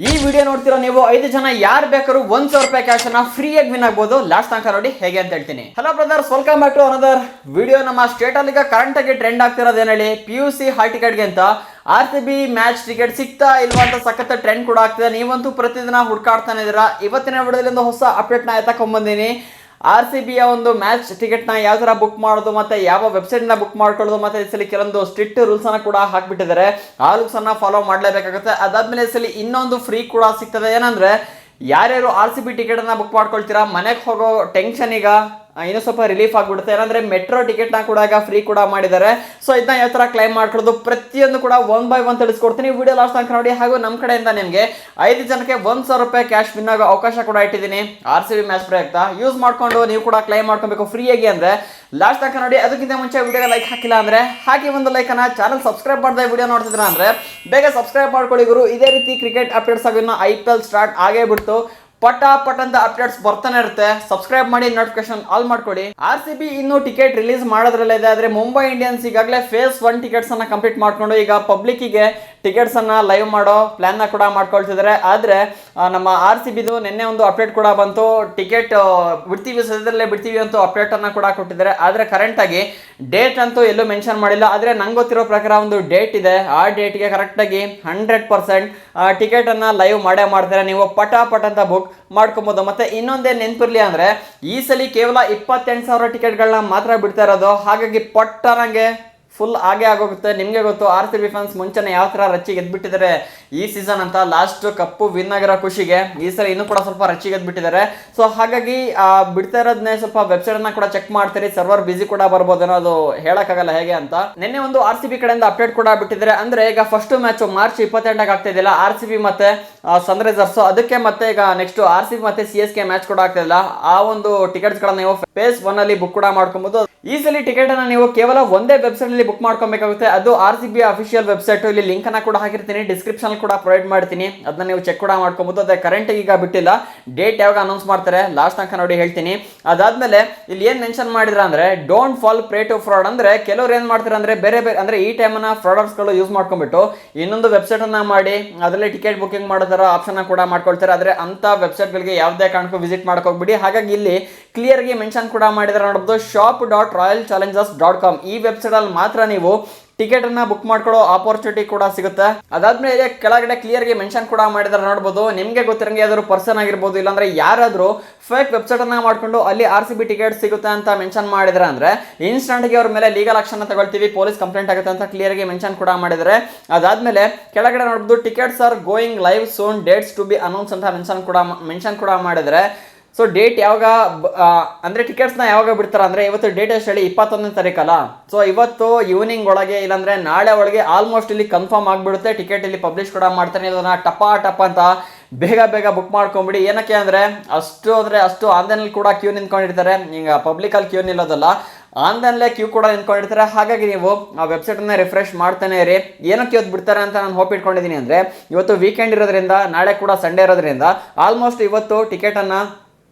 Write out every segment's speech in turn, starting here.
ಈ ವಿಡಿಯೋ ನೋಡ್ತಿರೋ ನೀವು 5 ಜನ ಯಾರು ಬೇಕಾದ್ರೂ 1,000 ರೂಪಾಯಿ ಕ್ಯಾಶ್ ಅನ್ನ ಫ್ರೀಯಾಗಿ ವಿನ್ ಆಗ್ಬೋದು. ಲಾಸ್ಟ್ ತನಕ ನೋಡಿ ಹೇಗೆ ಅಂತ ಹೇಳ್ತೀನಿ. Hello brothers, welcome back to another video. ನಮ್ಮ ಸ್ಟೇಟ್ ಅಲ್ಲಿ ಈಗ ಕರೆಂಟ್ ಆಗಿ ಟ್ರೆಂಡ್ ಆಗ್ತಿರೋದು ಏನ್ ಹೇಳಿ, PUC ಹಾಲ್ ಟಿಕೆಟ್ಗೆ ಅಂತ RCB ಮ್ಯಾಚ್ ಟಿಕೆಟ್ ಸಿಗ್ತಾ ಇಲ್ವಾ ಅಂತ ಸಖತ್ ಟ್ರೆಂಡ್ ಕೂಡ ಆಗ್ತಿದೆ. ನೀವಂತೂ ಪ್ರತಿದಿನ ಹುಡ್ಕಾಡ್ತಾನೆ ಇದೀರಾ. ಇವತ್ತಿನ ವಿಡಿಯೋದಲ್ಲಿ ಒಂದು ಹೊಸ ಅಪ್ಡೇಟ್ ನ ಎತ್ತಕೊಂಡ್ಬಂದಿನಿ. RCB ಒಂದು ಮ್ಯಾಚ್ ಟಿಕೆಟ್ ನ ಯಾವ ತರ ಬುಕ್ ಮಾಡೋದು, ಮತ್ತೆ ಯಾವ ವೆಬ್ಸೈಟ್ ನ ಬುಕ್ ಮಾಡ್ಕೊಳ್ಳೋದು, ಮತ್ತೆ ಈ ಕೆಲವೊಂದು ಸ್ಟ್ರಿಕ್ಟ್ ರೂಲ್ಸ್ ಅನ್ನ ಕೂಡ ಹಾಕ್ಬಿಟ್ಟಿದ್ದಾರೆ. ಆ ರೂಲ್ಸ್ ಅನ್ನ ಫಾಲೋ ಮಾಡಲೇಬೇಕಾಗುತ್ತೆ. ಅದಾದ್ಮೇಲೆ ಈ ಇನ್ನೊಂದು ಫ್ರೀ ಕೂಡ ಸಿಗ್ತದೆ. ಏನಂದ್ರೆ ಯಾರ್ಯಾರು RCB ಟಿಕೆಟ್ ಅನ್ನ ಬುಕ್ ಮಾಡ್ಕೊಳ್ತೀರಾ, ಮನೆಗೆ ಹೋಗೋ ಟೆನ್ಷನ್ ಈಗ ಇನ್ನೂ ಸ್ವಲ್ಪ ರಿಲೀಫ್ ಆಗ್ಬಿಡುತ್ತೆ. ಏನಂದ್ರೆ ಮೆಟ್ರೋ ಟಿಕೆಟ್ ನ ಕೂಡ ಈಗ ಫ್ರೀ ಕೂಡ ಮಾಡಿದ್ದಾರೆ. ಸೊ ಇದನ್ನ ಯಾವ ತರ ಕ್ಲೈಮ್ ಮಾಡ್ಕೊಳ್ಳೋದು ಪ್ರತಿಯೊಂದು ಕೂಡ 1 by 1 ತಿಳಿಸ್ಕೊಡ್ತೀನಿ. ವಿಡಿಯೋ ಲಾಸ್ಟ್ ತನಕ ನೋಡಿ. ಹಾಗೂ ನಮ್ಮ ಕಡೆಯಿಂದ ನಿಮಗೆ 5 ಜನಕ್ಕೆ 1,000 ರೂಪಾಯಿ ಕ್ಯಾಶ್ ವಿನ್ ಆಗೋ ಅವಕಾಶ ಕೂಡ ಇಟ್ಟಿದ್ದೀನಿ. RCB ಮ್ಯಾಚ್ ಪ್ರಯುಕ್ತ ಯೂಸ್ ಮಾಡ್ಕೊಂಡು ನೀವು ಕೂಡ ಕ್ಲೈಮ್ ಮಾಡ್ಕೊಬೇಕು ಫ್ರೀಯಾಗಿ. ಅಂದ್ರೆ ಲಾಸ್ಟ್ ತನಕ ನೋಡಿ. ಅದಕ್ಕಿಂತ ಮುಂಚೆ ವಿಡಿಯೋಗೆ ಲೈಕ್ ಹಾಕಿಲ್ಲ ಅಂದ್ರೆ ಹಾಗೆ ಒಂದು ಲೈಕ್ ಅನ್ನ, ಚಾನಲ್ ಸಬ್ಸ್ಕ್ರೈಬ್ ಮಾಡದೆ ವಿಡಿಯೋ ನೋಡ್ತಿದ್ರ ಅಂದ್ರೆ ಬೇಗ ಸಬ್ಸ್ಕ್ರೈಬ್ ಮಾಡ್ಕೊಳ್ಳಿ ಗುರು. ಇದೇ ರೀತಿ ಕ್ರಿಕೆಟ್ ಅಪ್ಡೇಟ್ಸ್ ಆಗಿ IPL ಸ್ಟಾರ್ಟ್ ಆಗೇ ಬಿಡ್ತು. ಪಟ್ ಅಂತ ಅಪ್ಡೇಟ್ಸ್ ಬರ್ತಾನೆ ಇರುತ್ತೆ. ಸಬ್ಸ್ಕ್ರೈಬ್ ಮಾಡಿ, ನೋಟಿಫಿಕೇಶನ್ ಆಲ್ ಮಾಡ್ಕೊಳ್ಳಿ. RCB ಇನ್ನು ಟಿಕೆಟ್ ರಿಲೀಸ್ ಮಾಡೋದ್ರಲ್ಲ ಇದೆ. ಆದ್ರೆ ಮುಂಬೈ ಇಂಡಿಯನ್ಸ್ ಈಗಾಗಲೇ ಫೇಸ್ 1 ಟಿಕೆಟ್ಸ್ ಅನ್ನ ಕಂಪ್ಲೀಟ್ ಮಾಡ್ಕೊಂಡು ಈಗ ಪಬ್ಲಿಕ್ ಗೆ ಟಿಕೆಟ್ಸ್ ಅನ್ನ ಲೈವ್ ಮಾಡೋ ಪ್ಲಾನ್ ನ ಕೂಡ ಮಾಡ್ಕೊಳ್ತಿದ್ದಾರೆ. ಆದ್ರೆ ನಮ್ಮ RCB ನಿನ್ನೆ ಒಂದು ಅಪ್ಡೇಟ್ ಕೂಡ ಬಂತು. ಟಿಕೆಟ್ ಬಿಡ್ತೀವಿ, ಸದ್ಯದಲ್ಲೇ ಬಿಡ್ತೀವಿ ಅಂತ ಅಪ್ಡೇಟ್ ಅನ್ನ ಕೂಡ ಕೊಟ್ಟಿದ್ದಾರೆ. ಆದ್ರೆ ಕರೆಂಟ್ ಆಗಿ ಡೇಟ್ ಅಂತೂ ಎಲ್ಲೂ ಮೆನ್ಷನ್ ಮಾಡಿಲ್ಲ. ಆದ್ರೆ ನಂಗೆ ಗೊತ್ತಿರೋ ಪ್ರಕಾರ ಒಂದು ಡೇಟ್ ಇದೆ. ಆ ಡೇಟ್ಗೆ ಕರೆಕ್ಟ್ ಆಗಿ 100% ಟಿಕೆಟ್ ಅನ್ನ ಲೈವ್ ಮಾಡ್ತಾರೆ. ನೀವು ಪಟ ಅಂತ ಬುಕ್ ಮಾಡ್ಕೊಬಹುದು. ಮತ್ತೆ ಇನ್ನೊಂದೇನು ನೆನಪಿರ್ಲಿ ಅಂದ್ರೆ ಈ ಸಲ ಕೇವಲ 28,000 ಟಿಕೆಟ್ಗಳನ್ನ ಮಾತ್ರ ಬಿಡ್ತಾ ಇರೋದು. ಹಾಗಾಗಿ ಪಟ್ಟನಂಗೆ ಫುಲ್ ಆಗೇ ಆಗೋಗುತ್ತೆ. ನಿಮಗೆ ಗೊತ್ತು RCB ಫ್ಯಾನ್ಸ್ ಮುಂಚೆನೆ ಯಾವ ತರ ರಚ್ಚಿಗೆ ಎದ್ಬಿಟ್ಟಿದ್ದಾರೆ ಈ ಸೀಸನ್ ಅಂತ. ಲಾಸ್ಟ್ ಕಪ್ಪು ವಿನ್ ಆಗಿರೋ ಖುಷಿಗೆ ಈ ಸಲ ಇನ್ನೂ ಕೂಡ ಸ್ವಲ್ಪ ರಚ್ಚಿಗೆ ಎದ್ಬಿಟ್ಟಿದ್ದಾರೆ. ಸೊ ಹಾಗಾಗಿ ಬಿಡ್ತಾ ಇರೋದನ್ನೇ ಸ್ವಲ್ಪ ವೆಬ್ಸೈಟ್ ಅನ್ನ ಕೂಡ ಚೆಕ್ ಮಾಡ್ತೀರಿ. ಸರ್ವರ್ ಬಿಸಿ ಕೂಡ ಬರ್ಬೋದೇನೋ, ಅದು ಹೇಳಕ್ಕಾಗಲ್ಲ ಹೇಗೆ ಅಂತ. ನಿನ್ನೆ ಒಂದು RCB ಕಡೆಯಿಂದ ಅಪ್ಡೇಟ್ ಕೂಡ ಬಿಟ್ಟಿದ್ದಾರೆ. ಅಂದ್ರೆ ಈಗ ಫಸ್ಟ್ ಮ್ಯಾಚ್ ಮಾರ್ಚ್ 28 ಆಗ್ತಾ ಇದೆಯಲ್ಲ, RCB ಮತ್ತೆ ಸನ್ರೈಸರ್ಸ್. ಅದಕ್ಕೆ ಮತ್ತೆ ಈಗ ನೆಕ್ಸ್ಟ್ RCB ಮತ್ತೆ CSK ಮ್ಯಾಚ್ ಕೂಡ ಆಗ್ತಾ ಇಲ್ಲ. ಆ ಒಂದು ಟಿಕೆಟ್ಸ್ ಗಳನ್ನ ನೀವು ಫೇಸ್ 1 ಅಲ್ಲಿ ಬುಕ್ ಕೂಡ ಮಾಡ್ಕೊಬಹುದು. ಈ ಸಲ ಟಿಕೆಟ್ ಅನ್ನ ನೀವು ಕೇವಲ ಒಂದೇ ವೆಬ್ಸೈಟ್ ಅಲ್ಲಿ ಬುಕ್ ಮಾಡ್ಕೊಬೇಕಾಗುತ್ತೆ. ಅದು RCB ಅಫಿಷಿಯಲ್ ವೆಬ್ಸೈಟ್. ಇಲ್ಲಿ ಲಿಂಕ್ ಅನ್ನ ಕೂಡ ಹಾಕಿರ್ತೀನಿ, ಡಿಸ್ಕ್ರಿಪ್ಷನ್ ಕೂಡ ಪ್ರೊವೈಡ್ ಮಾಡ್ತೀನಿ. ಅದನ್ನ ನೀವು ಚೆಕ್ ಕೂಡ ಮಾಡ್ಕೊಬಹುದು. ಅದೇ ಕರೆಂಟ್ ಈಗ ಬಿಟ್ಟಿಲ್ಲ, ಡೇಟ್ ಯಾವಾಗ ಅನೌನ್ಸ್ ಮಾಡ್ತಾರೆ ಲಾಸ್ಟ್ ತನಕ ನೋಡಿ ಹೇಳ್ತೀನಿ. ಅದಾದ್ಮೇಲೆ ಇಲ್ಲಿ ಏನ್ ಮೆನ್ಷನ್ ಮಾಡಿದ್ರ ಅಂದ್ರೆ don't fall prey to fraud. ಅಂದ್ರೆ ಕೆಲವರು ಏನ್ ಮಾಡ್ತಾರೆ ಅಂದ್ರೆ ಬೇರೆ ಅಂದ್ರೆ ಈ ಟೈಮ್ ಅನ್ನ ಫ್ರಾಡರ್ಸ್ ಗಳು ಯೂಸ್ ಮಾಡ್ಕೊಂಡ್ಬಿಟ್ಟು ಇನ್ನೊಂದು ವೆಬ್ಸೈಟ್ ಅನ್ನ ಮಾಡಿ ಅದರಲ್ಲಿ ಟಿಕೆಟ್ ಬುಕಿಂಗ್ ಮಾಡೋದರ ಆಪ್ಷನ್ ಕೂಡ ಮಾಡ್ಕೊಳ್ತಾರೆ. ಆದ್ರೆ ಅಂತ ವೆಬ್ಸೈಟ್ ಗಳಿಗೆ ಯಾವುದೇ ಕಾರಣಕ್ಕೂ ವಿಸಿಟ್ ಮಾಡಕ್ ಹೋಗ್ಬಿಡಿ. ಹಾಗಾಗಿ ಇಲ್ಲಿ ಕ್ಲಿಯರ್ ಆಗಿ ಮೆನ್ಷನ್ ಕೂಡ ಮಾಡಿದ್ರೆ ನೋಡಬಹುದು, shop.royalchallengers.com. ಈ ವೆಬ್ಸೈಟ್ ಅಲ್ಲಿ ಮಾತ್ರ ನೀವು ಟಿಕೆಟ್ ಅನ್ನ ಬುಕ್ ಮಾಡ್ಕೊಳ್ಳೋ ಆಪರ್ಚುನಿಟಿ ಕೂಡ ಸಿಗುತ್ತೆ. ಅದಾದ್ಮೇಲೆ ಕೆಳಗಡೆ ಕ್ಲಿಯರ್ ಗೆ ಮೆನ್ಷನ್ ಕೂಡ ಮಾಡಿದ್ರೆ ನೋಡಬಹುದು. ನಿಮ್ಗೆ ಗೊತ್ತಿರಂಗೆ ಯಾವ್ದಾದ್ರು ಪರ್ಸನ್ ಆಗಿರ್ಬೋದು, ಇಲ್ಲಾಂದ್ರೆ ಯಾರಾದ್ರೂ ಫೇಕ್ ವೆಬ್ಸೈಟ್ ಅನ್ನ ಮಾಡ್ಕೊಂಡು ಅಲ್ಲಿ RCB ಟಿಕೆಟ್ ಸಿಗುತ್ತೆ ಅಂತ ಮೆನ್ಷನ್ ಮಾಡಿದ್ರೆ ಅಂದ್ರೆ ಇನ್ಸ್ಟಂಟ್ ಗೆ ಅವ್ರ ಮೇಲೆ ಲೀಗಲ್ ಆಕ್ಷನ್ ತಗೊಳ್ತೀವಿ, ಪೊಲೀಸ್ ಕಂಪ್ಲೇಂಟ್ ಆಗುತ್ತೆ ಅಂತ ಕ್ಲಿಯರ್ ಗೆ ಮೆನ್ಷನ್ ಕೂಡ ಮಾಡಿದ್ರೆ. ಅದಾದ್ಮೇಲೆ ಕೆಳಗಡೆ ನೋಡಬಹುದು tickets are going live soon, dates to be announce ಅಂತ ಮೆನ್ಷನ್ ಕೂಡ ಮಾಡಿದ್ರೆ. ಸೊ ಡೇಟ್ ಯಾವಾಗ ಅಂದ್ರೆ ಟಿಕೆಟ್ಸ್ ನ ಯಾವಾಗ ಬಿಡ್ತಾರ ಅಂದ್ರೆ ಇವತ್ತು ಡೇಟ್ ಎಷ್ಟು ಹೇಳಿ 21ನೇ ತಾರೀಕಲ್ಲ. ಸೊ ಇವತ್ತು ಈವ್ನಿಂಗ್ ಒಳಗೆ ಇಲ್ಲಾಂದ್ರೆ ನಾಳೆ ಒಳಗೆ ಆಲ್ಮೋಸ್ಟ್ ಇಲ್ಲಿ ಕನ್ಫರ್ಮ್ ಆಗ್ಬಿಡುತ್ತೆ. ಟಿಕೆಟ್ ಇಲ್ಲಿ ಪಬ್ಲಿಷ್ ಕೂಡ ಮಾಡ್ತಾನೆ. ಇದನ್ನ ಟಪ ಅಂತ ಬೇಗ ಬುಕ್ ಮಾಡ್ಕೊಂಬಿಡಿ. ಏನಕ್ಕೆ ಅಂದ್ರೆ ಅಷ್ಟು ಆನ್ಲೈನ್ ಕೂಡ ಕ್ಯೂ ನಿಂತ್ಕೊಂಡಿರ್ತಾರೆ. ಈಗ ಪಬ್ಲಿಕ್ ಅಲ್ಲಿ ಕ್ಯೂ ನಿಲ್ಲೋದಲ್ಲ, ಆನ್ಲೈನ್ಲೇ ಕ್ಯೂ ಕೂಡ ನಿಂತ್ಕೊಂಡಿರ್ತಾರೆ. ಹಾಗಾಗಿ ನೀವು ಆ ವೆಬ್ಸೈಟ್ ಅನ್ನ ರಿಫ್ರೆಶ್ ಮಾಡ್ತಾನೆ ಇರಿ. ಏನಕ್ಕೆ ಇವತ್ತು ಬಿಡ್ತಾರೆ ಅಂತ ನಾನು ಹೋಪ್ ಇಟ್ಕೊಂಡಿದ್ದೀನಿ ಅಂದ್ರೆ ಇವತ್ತು ವೀಕೆಂಡ್ ಇರೋದ್ರಿಂದ, ನಾಳೆ ಕೂಡ ಸಂಡೇ ಇರೋದ್ರಿಂದ ಆಲ್ಮೋಸ್ಟ್ ಇವತ್ತು ಟಿಕೆಟ್ ಅನ್ನ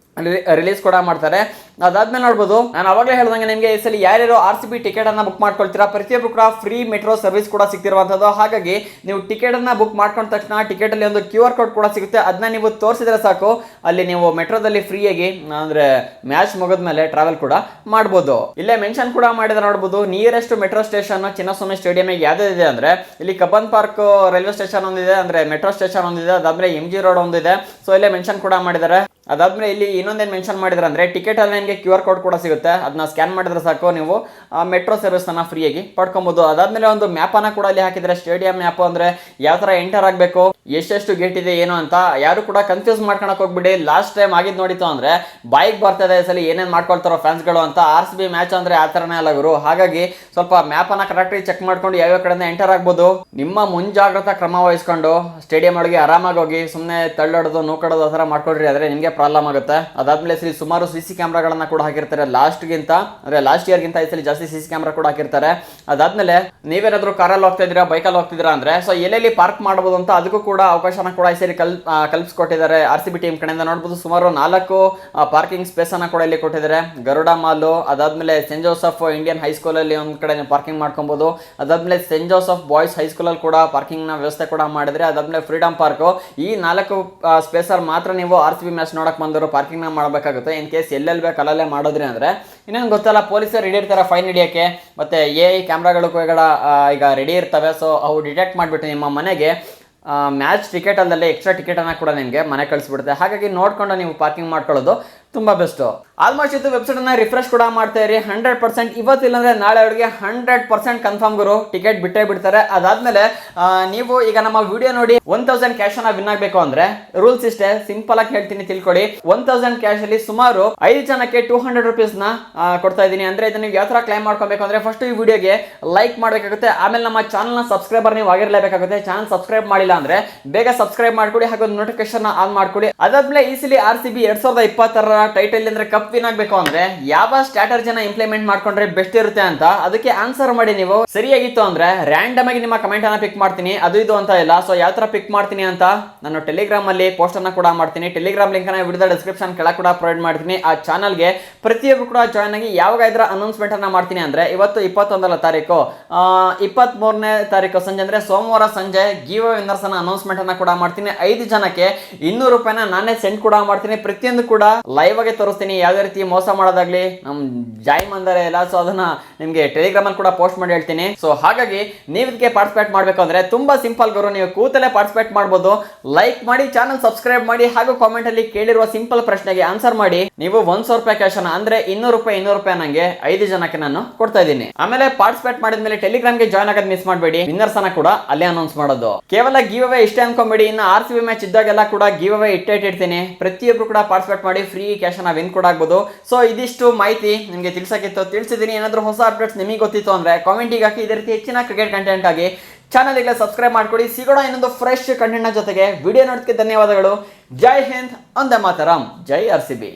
ರಿಲೀಸ್ ಕೂಡ ಮಾಡ್ತಾರೆ. ಅದಾದ್ಮೇಲೆ ನೋಡ್ಬೋದು, ನಾನು ಅವಾಗಲೇ ಹೇಳ್ದಂಗೆ ನಿಮಗೆ ಈ ಸಲ ಯಾರ್ಯಾರು RCB ಟಿಕೆಟ್ ಅನ್ನ ಬುಕ್ ಮಾಡ್ಕೊಳ್ತೀರಾ ಪ್ರತಿಯೊಬ್ಬರು ಕೂಡ ಫ್ರೀ ಮೆಟ್ರೋ ಸರ್ವಿಸ್ ಕೂಡ ಸಿಗ್ತಿರುವಂತದ್ದು. ಹಾಗಾಗಿ ನೀವು ಟಿಕೆಟ್ ಅನ್ನ ಬುಕ್ ಮಾಡ್ಕೊಂಡ ತಕ್ಷಣ ಟಿಕೆಟ್ ಅಲ್ಲಿ ಒಂದು QR ಕೋಡ್ ಕೂಡ ಸಿಗುತ್ತೆ. ಅದನ್ನ ನೀವು ತೋರಿಸಿದ್ರೆ ಸಾಕು, ಅಲ್ಲಿ ನೀವು ಮೆಟ್ರೋದಲ್ಲಿ ಫ್ರೀಯಾಗಿ ಅಂದ್ರೆ ಮ್ಯಾಚ್ ಮುಗಿದ್ಮೇಲೆ ಟ್ರಾವೆಲ್ ಕೂಡ ಮಾಡ್ಬೋದು. ಇಲ್ಲೇ ಮೆನ್ಷನ್ ಕೂಡ ಮಾಡಿದ್ರೆ ನೋಡ್ಬೋದು, nearest metro station Chinnaswamy stadium ಯಾವ್ದಿದೆ ಅಂದ್ರೆ ಇಲ್ಲಿ ಕಬ್ಬನ್ ಪಾರ್ಕ್ ರೈಲ್ವೆ ಸ್ಟೇಷನ್ ಒಂದಿದೆ, ಅಂದ್ರೆ ಮೆಟ್ರೋ ಸ್ಟೇಷನ್ ಒಂದಿದೆ. ಅದಾದ್ಮೇಲೆ MG ರೋಡ್ ಒಂದಿದೆ. ಸೊ ಇಲ್ಲೇ ಮೆನ್ಷನ್ ಕೂಡ ಮಾಡಿದ್ದಾರೆ. ಅದಾದ್ಮೇಲೆ ಇಲ್ಲಿ ಇನ್ನೊಂದೇನು ಮೆನ್ಷನ್ ಮಾಡಿದ್ರೆ ಅಂದ್ರೆ ಟಿಕೆಟ್ ಅಲ್ಲಿ ನಿಮಗೆ QR ಕೋಡ್ ಕೂಡ ಸಿಗುತ್ತೆ. ಅದನ್ನ ಸ್ಕ್ಯಾನ್ ಮಾಡಿದ್ರೆ ಸಾಕು, ನೀವು ಮೆಟ್ರೋ ಸರ್ವಿಸ್ ಅನ್ನ ಫ್ರೀಯಾಗಿ ಪಡ್ಕೊಬಹುದು. ಅದಾದ್ಮೇಲೆ ಒಂದು ಮ್ಯಾಪ್ ಅನ್ನ ಕೂಡ ಅಲ್ಲಿ ಹಾಕಿದ್ರೆ, ಸ್ಟೇಡಿಯಂ ಮ್ಯಾಪ್. ಅಂದ್ರೆ ಯಾವ ತರ ಎಂಟರ್ ಆಗಬೇಕು, ಎಷ್ಟೆಷ್ಟು ಗೇಟ್ ಇದೆ ಏನು ಅಂತ ಯಾರು ಕೂಡ ಕನ್ಫ್ಯೂಸ್ ಮಾಡ್ಕೊಳಕ್ ಹೋಗ್ಬಿಡಿ. ಲಾಸ್ಟ್ ಟೈಮ್ ಆಗಿದ್ ನೋಡಿತು ಅಂದ್ರೆ ಬೈಕ್ ಬರ್ತದೆ ಈ ಸಲ ಏನೇನ್ ಮಾಡ್ಕೊಳ್ತಾರೋ ಫ್ಯಾನ್ಸ್ ಗಳು ಅಂತ. RCB ಮ್ಯಾಚ್ ಅಂದ್ರೆ ಆ ತರನೇ ಅಲ್ಲ ಗುರು. ಹಾಗಾಗಿ ಸ್ವಲ್ಪ ಮ್ಯಾಪ್ ಅನ್ನ ಕರೆಕ್ಟಾಗಿ ಚೆಕ್ ಮಾಡ್ಕೊಂಡು ಯಾವ ಕಡೆಯಿಂದ ಎಂಟರ್ ಆಗ್ಬೋದು, ನಿಮ್ಮ ಮುಂಜಾಗ್ರತಾ ಕ್ರಮ ವಹಿಸ್ಕೊಂಡು ಸ್ಟೇಡಿಯಂ ಒಳಗೆ ಆರಾಮಾಗಿ ಹೋಗಿ. ಸುಮ್ಮನೆ ತಳ್ಳೋದು ನೂಕಡೋದು ಆ ಥರ ಮಾಡ್ಕೊಳ್ರಿ, ಆದ್ರೆ ನಿಮಗೆ ಪ್ರಾಬ್ಲಮ್ ಆಗುತ್ತೆ. ಅದಾದ್ಮೇಲೆ ಸುಮಾರು CC ಕ್ಯಾಮ್ರಾಗಳ ಕ್ಯಾಮ್ರಾಗಳನ್ನ ಕೂಡ ಹಾಕಿರ್ತಾರೆ ಲಾಸ್ಟ್ ಇಯರ್ ಗಿಂತ ಈ ಸಲ ಜಾಸ್ತಿ CC ಕ್ಯಾಮ್ರಾ ಕೂಡ ಹಾಕಿರ್ತಾರೆ. ಅದಾದ್ಮೇಲೆ ನೀವೇನಾದ್ರೂ ಕಾರಲ್ಲಿ ಹೋಗ್ತಾ ಇದ್ದೀರಾ, ಬೈಕಲ್ಲಿ ಹೋಗ್ತಿದ್ದೀರಾ ಅಂದ್ರೆ ಸೊ ಎಲ್ಲೆಲ್ಲಿ ಪಾರ್ಕ್ ಮಾಡಬಹುದು ಅಂತ ಅದಕ್ಕೂ ಕೂಡ ಅವಕಾಶನ ಕೂಡ ಈ ಸರಿ ಕಲ್ಪಿಸ್ಕೊಟ್ಟಿದ್ದಾರೆ. RCB ಟೀಮ್ ಕಡೆಯಿಂದ ನೋಡಬಹುದು ಸುಮಾರು 4 ಪಾರ್ಕಿಂಗ್ ಸ್ಪೇಸ್ ಅನ್ನ ಕೂಡ ಇಲ್ಲಿ ಕೊಟ್ಟಿದ್ದಾರೆ. ಗರುಡ ಮಾಲು, ಅದಾದ್ಮೇಲೆ ಸೆಂಟ್ ಜೋಸೆಫ್ ಇಂಡಿಯನ್ ಹೈಸ್ಕೂಲ್ ಅಲ್ಲಿ ಒಂದ್ ಕಡೆ ನೀವು ಪಾರ್ಕಿಂಗ್ ಮಾಡ್ಕೊಬಹುದು. ಅದಾದ್ಮೇಲೆ ಸೆಂಟ್ ಜೋಸೆಫ್ ಬಾಯ್ಸ್ ಹೈಸ್ಕೂಲ್ ಅಲ್ಲಿ ಕೂಡ ಪಾರ್ಕಿಂಗ್ ನ ವ್ಯವಸ್ಥೆ ಕೂಡ ಮಾಡಿದ್ರೆ. ಅದಾದ್ಮೇಲೆ ಫ್ರೀಡಂ ಪಾರ್ಕ್, ಈ 4 ಸ್ಪೇಸ್ ಅಲ್ಲಿ ಮಾತ್ರ ನೀವು RCB ಮ್ಯಾಚ್ ನೋಡಕ್ ಬಂದವರು ಪಾರ್ಕಿಂಗ್ ನ ಮಾಡಬೇಕಾಗುತ್ತೆ. ಇನ್ ಕೇಸ್ ಎಲ್ಲೆಲ್ಲಿ ಬೇಕು ಅಲ್ಲೇ ಮಾಡೋದ್ರಿ ಅಂದ್ರೆ ಇನ್ನೇನು ಗೊತ್ತಲ್ಲ, ಪೊಲೀಸರು ರೆಡಿ ಇರ್ತಾರೆ ಫೈನ್ ಹಿಡಿಯೋಕ್ಕೆ. ಮತ್ತೆ AI ಕ್ಯಾಮ್ರಾಗಳು ಈಗ ರೆಡಿ ಇರ್ತವೆ. ಸೊ ಅವು ಡಿಟೆಕ್ಟ್ ಮಾಡಿಬಿಟ್ಟು ನಿಮ್ಮ ಮನೆಗೆ ಮ್ಯಾಚ್ ಟಿಕೆಟ್ ಅಲ್ಲದೆ ಎಕ್ಸ್ಟ್ರಾ ಟಿಕೆಟ್ ಅನ್ನ ಕೂಡ ನಿಮಗೆ ಮನೆ ಕಳಿಸ್ಬಿಡುತ್ತೆ. ಹಾಗಾಗಿ ನೋಡ್ಕೊಂಡು ನೀವು ಪಾರ್ಕಿಂಗ್ ಮಾಡ್ಕೊಳ್ಳೋದು ತುಂಬಾ ಬೆಸ್ಟ್. ಆಲ್ಮೋಸ್ಟ್ ಇದು ವೆಬ್ಸೈಟ್ ಅನ್ನ ರಿಫ್ರೆಶ್ ಕೂಡ ಮಾಡ್ತಾ ಇರಿ. 100% ಇವತ್ತಿಲ್ಲಂದ್ರೆ ನಾಳೆ ಅವರಿಗೆ 100% ಕನ್ಫರ್ಮ್ ಗುರು ಟಿಕೆಟ್ ಬಿಟ್ಟೇ ಬಿಡ್ತಾರೆ. ಅದಾದ್ಮೇಲೆ ನೀವು ಈಗ ನಮ್ಮ ವಿಡಿಯೋ ನೋಡಿ 1000 ಕ್ಯಾಶ್ ಅನ್ನ ವಿನ್ ಆಗಬೇಕು ಅಂದ್ರೆ ರೂಲ್ಸ್ ಇಷ್ಟೇ, ಸಿಂಪಲ್ ಆಗಿ ಹೇಳ್ತೀನಿ ತಿಳ್ಕೊಳ್ಳಿ. 1000 ಕ್ಯಾಶ್ ಅಲ್ಲಿ ಸುಮಾರು 5 ಜನಕ್ಕೆ 200 rupees ನ ಕೊಡ್ತಾ ಇದ್ದೀನಿ. ಅಂದ್ರೆ ಇದನ್ನ ನೀವು ಯಾವ ತರ ಕ್ಲೈಮ್ ಮಾಡ್ಕೊಬೇಕು ಅಂದ್ರೆ ಫಸ್ಟ್ ಈ ವಿಡಿಯೋಗೆ ಲೈಕ್ ಮಾಡಬೇಕಾಗುತ್ತೆ. ಆಮೇಲೆ ನಮ್ಮ ಚಾನಲ್ ನ ಸಬ್ಸ್ಕ್ರೈಬರ್ ನೀವು ಆಗಿರಲೇಬೇಕಾಗುತ್ತೆ. ಚಾನಲ್ ಸಬ್ಸ್ಕ್ರೈಬ್ ಮಾಡಿಲ್ಲ ಅಂದ್ರೆ ಬೇಗ ಸಬ್ಸ್ಕ್ರೈಬ್ ಮಾಡ್ಕೊಳ್ಳಿ, ಹಾಗೂ ನೋಟಿಫಿಕೇಶನ್ ಆನ್ ಮಾಡ್ಕೊಳ್ಳಿ. ಅದಾದ್ಮೇಲೆ ಈ ಸಲ RCB 2020 ಟೈಟಲ್ ಅಂದ್ರೆ ಕಪ್ ವಿನ್ ಆಗಬೇಕು ಅಂದ್ರೆ ಯಾವ ಸ್ಟ್ರಾಟಜಿನ ಇಂಪ್ಲಿಮೆಂಟ್ ಮಾಡ್ಕೊಂಡ್ರೆ ಬೆಸ್ಟ್ ಇರುತ್ತೆ ಅಂತ ಅದಕ್ಕೆ ಆನ್ಸರ್ ಮಾಡಿ. ನೀವು ಸರಿಯಾಗಿತ್ತು ಅಂದ್ರೆ ರ್ಯಾಂಡಮ್ ಆಗಿ ನಿಮ್ಮ ಕಮೆಂಟ್ ಅನ್ನ ಪಿಕ್ ಮಾಡ್ತೀನಿ, ಅದು ಇದು ಅಂತ ಇಲ್ಲ. ಸೊ ಯಾವ ತರ ಪಿಕ್ ಮಾಡ್ತೀನಿ ಅಂತ ನಾನು ಟೆಲಿಗ್ರಾಮ್ ಅಲ್ಲಿ ಪೋಸ್ಟ್ ಅನ್ನ ಕೂಡ ಮಾಡ್ತೀನಿ. ಟೆಲಿಗ್ರಾಮ್ ಲಿಂಕ್ ಅನ್ನ ವಿಡಿಯೋ ಡಿಸ್ಕ್ರಿಪ್ಷನ್ ಕೆಳಗೆ ಕೂಡ ಪ್ರೊವೈಡ್ ಮಾಡ್ತೀನಿ. ಆ ಚಾನಲ್ಗೆ ಪ್ರತಿಯೊಬ್ಬರು ಕೂಡ ಜಾಯ್ನ್ ಆಗಿ ಯಾವಾಗ ಇದ್ರ ಅನೌನ್ಸ್ಮೆಂಟ್ ಅನ್ನ ಮಾಡ್ತೀನಿ ಅಂದ್ರೆ ಇವತ್ತು 21ನೇ ತಾರೀಕು 23ನೇ ತಾರೀಕು ಸಂಜೆ ಅಂದ್ರೆ ಸೋಮವಾರ ಸಂಜೆ ಗಿವ್ ಅವೇ ವಿನ್ನರ್ಸ್ ಅನ್ನ ಅನೌನ್ಸ್ಮೆಂಟ್ ಅನ್ನ ಕೂಡ ಮಾಡ್ತೀನಿ. 5 ಜನಕ್ಕೆ 200 ರೂಪಾಯಿನ ನಾನೇ ಸೆಂಡ್ ಕೂಡ ಮಾಡ್ತೀನಿ. ಪ್ರತಿಯೊಂದು ಕೂಡ ಲೈವ್ ಆಗಿ ತೋರಿಸ್ತೀನಿ, ಯಾವುದೇ ರೀತಿ ಮೋಸ ಮಾಡೋದಾಗ್ಲಿ ನಮ್ ಜಾಯಿನ್ ಅಂದರೆ ಇಲ್ಲ. ಸೊ ಅದನ್ನ ನಿಮ್ಗೆ ಟೆಲಿಗ್ರಾಮ್ ಅಲ್ಲಿ ಕೂಡ ಪೋಸ್ಟ್ ಮಾಡಿ ಹೇಳ್ತೀನಿ. ಸೊ ಹಾಗಾಗಿ ನೀವು ಇದಕ್ಕೆ ಪಾರ್ಟಿಸಿಪೇಟ್ ಮಾಡ್ಬೇಕು ಅಂದ್ರೆ ತುಂಬಾ ಸಿಂಪಲ್ ಗುರು, ನೀವು ಕೂತಲ್ಲೇ ಪಾರ್ಟಿಸಿಪೇಟ್ ಮಾಡಬಹುದು. ಲೈಕ್ ಮಾಡಿ, ಚಾನಲ್ ಸಬ್ಸ್ಕ್ರೈಬ್ ಮಾಡಿ, ಹಾಗೂ ಕಾಮೆಂಟ್ ಅಲ್ಲಿ ಕೇಳಿರುವ ಸಿಂಪಲ್ ಪ್ರಶ್ನೆಗೆ ಆನ್ಸರ್ ಮಾಡಿ. ನೀವು 100 ರೂಪಾಯಿ ಕ್ಯಾಶ್ ಅನ್ನ ಅಂದ್ರೆ 200 ರೂಪಾಯಿ ನಂಗೆ 5 ಜನಕ್ಕೆ ನಾನು ಕೊಡ್ತಾ ಇದ್ದೀನಿ. ಆಮೇಲೆ ಪಾರ್ಟಿಸಿಪೇಟ್ ಮಾಡಿದ್ಮೇಲೆ ಟೆಲಿಗ್ರಾಮ್ಗೆ ಜಾಯ್ನ್ ಆಗೋದು ಮಿಸ್ ಮಾಡಬೇಡಿ. ವಿನ್ನರ್ಸ್ ಅನ್ನ ಕೂಡ ಅಲ್ಲೇ ಅನೌನ್ಸ್ ಮಾಡೋದು. ಕೇವಲ ಗಿವ್ ಅವೇ ಇಷ್ಟೇ ಅನ್ಕೊಂಬೇಡಿ, ಇನ್ನು RCB ಮ್ಯಾಚ್ ಇದ್ದಾಗೆಲ್ಲ ಕೂಡ ಗಿವ್ ಅವೇ ಇಟ್ಟಿರ್ತೀನಿ. ಪ್ರತಿಯೊಬ್ರು ಕೂಡ ಪಾರ್ಟಿಸಿಪೇಟ್ ಮಾಡಿ, ಫ್ರೀ ಕ್ಯಾಶ್ ಅನ್ನ ವಿನ್ ಕೂಡ ಆಗ್ಬೋದು. ಸೊ ಇದಿಷ್ಟು ಮಾಹಿತಿ ನಿಮಗೆ ತಿಳಿಸಕ್ಕಿತ್ತು, ತಿಳಿಸಿದ್ದೀನಿ. ಏನಾದರೂ ಹೊಸ ಅಪ್ಡೇಟ್ಸ್ ನಿಮಗೆ ಗೊತ್ತಿತ್ತು ಅಂದ್ರೆ ಕಾಮೆಂಟಿಗೆ ಹಾಕಿ. ಇದೇ ರೀತಿ ಹೆಚ್ಚಿನ ಕ್ರಿಕೆಟ್ ಕಂಟೆಂಟ್ ಆಗಿ ಚಾನಲ್ಗೆ ಸಬ್ಸ್ಕ್ರೈಬ್ ಮಾಡ್ಕೊಳ್ಳಿ. ಸಿಗೋಣ ಇನ್ನೊಂದು ಫ್ರೆಶ್ ಕಂಟೆಂಟ್ ಜೊತೆಗೆ. ವಿಡಿಯೋ ನೋಡೋದಕ್ಕೆ ಧನ್ಯವಾದಗಳು. ಜೈ ಹಿಂದ್, ಒಂದೇ ಮಾತರಂ, ಜೈ RCB.